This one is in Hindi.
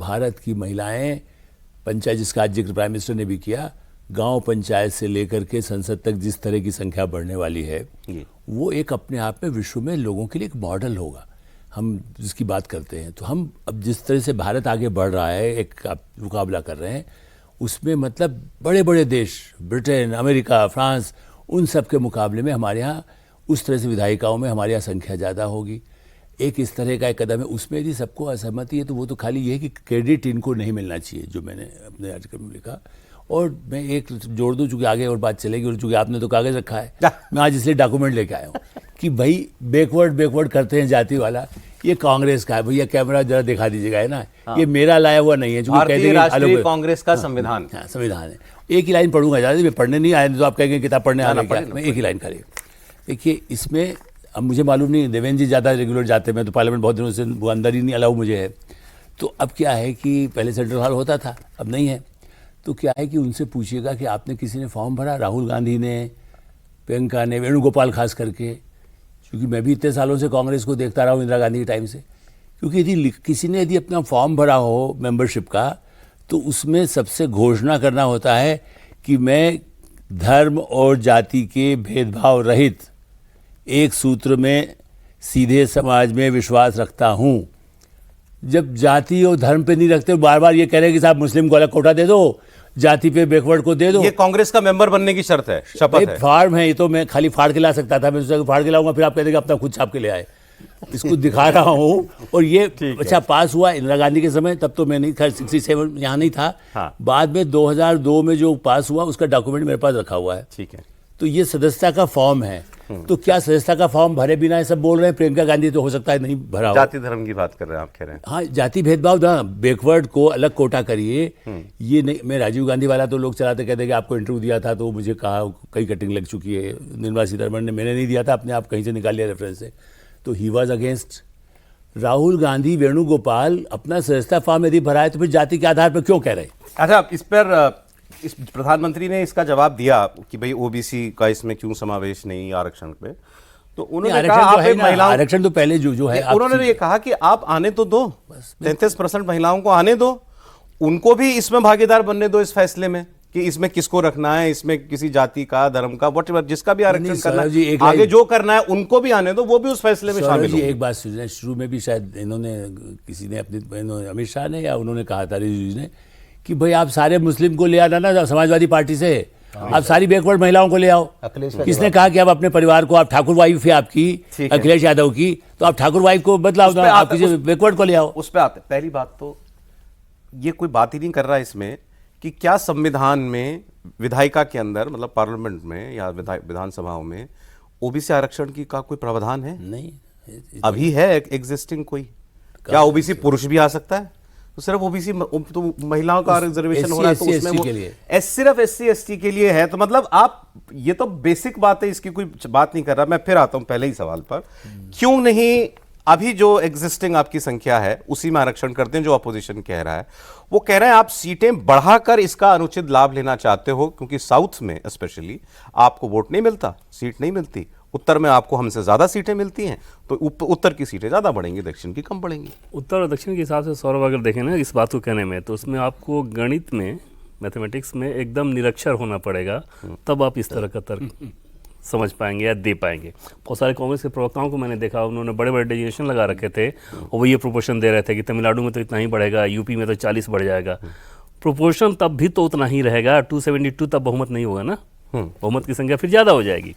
भारत की महिलाएं पंचायत, जिसका आज जिक्र प्राइम मिनिस्टर ने भी किया, गांव पंचायत से लेकर के संसद तक जिस तरह की संख्या बढ़ने वाली है, वो एक अपने आप में विश्व में लोगों के लिए एक मॉडल होगा। हम जिसकी बात करते हैं, तो हम अब जिस तरह से भारत आगे बढ़ रहा है, एक मुकाबला कर रहे हैं, उसमें मतलब बड़े बड़े देश, ब्रिटेन, अमेरिका, फ्रांस, उन सब के मुकाबले में हमारे यहाँ उस तरह से विधायिकाओं में हमारे यहाँ संख्या ज़्यादा होगी। एक इस तरह का एक कदम है। उसमें यदि सबको असहमति है तो वो तो खाली ये है कि क्रेडिट इनको नहीं मिलना चाहिए, जो मैंने अपने आर्टिकल में लिखा। और मैं एक जोड़ दूं, चूंकि आगे और बात चलेगी, और चूंकि आपने तो कागज रखा है, मैं आज इसलिए डॉक्यूमेंट लेके आया हूँ कि भाई बैकवर्ड करते हैं जाति वाला, ये कांग्रेस का है। भैया कैमरा जरा दिखा दीजिएगा, है ना, ये मेरा लाया हुआ नहीं है, भारतीय राष्ट्रीय कांग्रेस का संविधान, संविधान है। एक ही लाइन पढ़ूंगा, ज़्यादा मैं पढ़ने नहीं आया, तो आप कहेंगे किताब पढ़ने आ गया, मैं एक ही लाइन खाली। देखिए, इसमें अब मुझे मालूम नहीं, देवेंद्र जी ज़्यादा रेगुलर जाते, मैं तो पार्लियामेंट बहुत दिनों से वो अंदर ही नहीं अलाउ मुझे है। तो अब क्या है कि पहले सेंट्रल हॉल होता था, अब नहीं है। तो क्या है कि उनसे पूछिएगा कि आपने किसी ने फॉर्म भरा, राहुल गांधी ने, प्रियंका ने, वेणुगोपाल खास करके, क्योंकि मैं भी इतने सालों से कांग्रेस को देखता रहा हूँ इंदिरा गांधी के टाइम से। क्योंकि यदि किसी ने यदि अपना फॉर्म भरा हो मेंबरशिप का, तो उसमें सबसे घोषणा करना होता है कि मैं धर्म और जाति के भेदभाव रहित एक सूत्र में सीधे समाज में विश्वास रखता हूँ। जब जाति और धर्म पे नहीं रखते, बार बार ये कह रहे हैं कि साहब मुस्लिम को अलग कोटा दे दो, जाति पे बैकवर्ड को दे दो। ये कांग्रेस का मेंबर बनने की शर्त है, शपथ है। फार्म है ये, तो मैं खाली फाड़ के ला सकता था, मैं सोचा फाड़ के लाऊंगा, फिर आप कह देंगे अपना खुद छाप के ले आए। इसको दिखा रहा हूँ। और ये अच्छा पास हुआ इंदिरा गांधी के समय, तब तो मैं नहीं था, 67 यहाँ नहीं था। हाँ। बाद में 2002 में जो पास हुआ उसका डॉक्यूमेंट मेरे पास रखा हुआ है। ठीक है। तो ये सदस्यता का फॉर्म है। तो क्या सदस्यता का फॉर्म भरे बिना ये सब बोल रहे हैं? प्रियंका गांधी तो हो सकता है नहीं भरा हो। जाति धर्म की बात कर रहे हैं आप, कह रहे हैं। हाँ, जाति भेदभाव ना, बैकवर्ड को अलग कोटा करिए, ये नहीं। मैं राजीव गांधी वाला तो लोग चलाते कहते कि आपको इंटरव्यू दिया था तो मुझे कहा कई कटिंग लग चुकी है। निर्मला सीतारमण ने, मैंने नहीं दिया था, अपने आप कहीं से निकाल लिया रेफरेंस से। तो he was against. Rahul Gandhi, Venugopal अपना सदस्यता फॉर्म यदि भरा है तो फिर जाति के आधार पर क्यों कह रहे हैं? अच्छा, इस पर इस प्रधानमंत्री ने इसका जवाब दिया कि भाई ओबीसी का इसमें क्यों समावेश नहीं आरक्षण पे। तो उन्होंने कहा आप महिलाओं, आरक्षण तो पहले जो है, उन्होंने ये कहा कि आप आने तो दो, 33% महिलाओं को आने दो, उनको भी इसमें भागीदार बनने दो इस फैसले में कि इसमें किसको रखना है, इसमें किसी जाति का, धर्म का, व्हाटएवर जिसका भी आरक्षण करना है, आगे जो करना है उनको भी आने दो, वो भी उस फैसले में शामिल हो। एक बात सुनिए, शुरू में भी शायद इन्होंने, किसी ने अपने, अमित शाह ने या उन्होंने कहा था रिजिजू ने कि भाई आप सारे मुस्लिम को ले आना ना समाजवादी पार्टी से, आप सारी बैकवर्ड महिलाओं को ले आओ। किसने कहा कि आप अपने परिवार को, आप ठाकुर वाइफ है आपकी अखिलेश यादव की, तो आप ठाकुर वाइफ को बदलाव ना, आप किसी बैकवर्ड को ले आओ। उस पर आते, पहली बात तो ये कोई बात ही नहीं कर रहा है इसमें कि क्या संविधान में विधायिका के अंदर, मतलब पार्लियामेंट में या विधानसभाओं में ओबीसी आरक्षण की का कोई प्रावधान है? नहीं अभी है एग्जिस्टिंग कोई? क्या ओबीसी पुरुष भी आ सकता है? तो सिर्फ ओबीसी तो महिलाओं का रिजर्वेशन हो रहा है, तो उसमें वो सिर्फ SC ST के लिए है। तो मतलब आप, ये तो बेसिक बात है, इसकी कोई बात नहीं कर रहा। मैं फिर आता हूं पहले ही सवाल पर, क्यों नहीं अभी जो एग्जिस्टिंग आपकी संख्या है उसी में आरक्षण करते हैं? जो अपोजिशन कह रहा है, वो कह रहे हैं आप सीटें बढ़ाकर इसका अनुचित लाभ लेना चाहते हो, क्योंकि साउथ में स्पेशली आपको वोट नहीं मिलता, सीट नहीं मिलती। उत्तर में आपको हमसे ज्यादा सीटें मिलती हैं, तो उत्तर की सीटें ज्यादा बढ़ेंगी, दक्षिण की कम बढ़ेंगी। उत्तर और दक्षिण के हिसाब से सौरभ अगर देखें ना इस बात को कहने में, तो उसमें आपको गणित में, मैथमेटिक्स में एकदम निरक्षर होना पड़ेगा, तब आप इस तरह का तर्क समझ पाएंगे या दे पाएंगे। बहुत सारे कांग्रेस के प्रवक्ताओं को मैंने देखा, उन्होंने बड़े बड़े डेजिग्नेशन लगा रखे थे और वो ये प्रोपोर्शन दे रहे थे कि तमिलनाडु में तो इतना ही बढ़ेगा, यूपी में तो 40 बढ़ जाएगा। प्रोपोर्शन तब भी तो उतना ही रहेगा, 272 तब बहुमत नहीं होगा ना, बहुमत की संख्या फिर ज़्यादा हो जाएगी।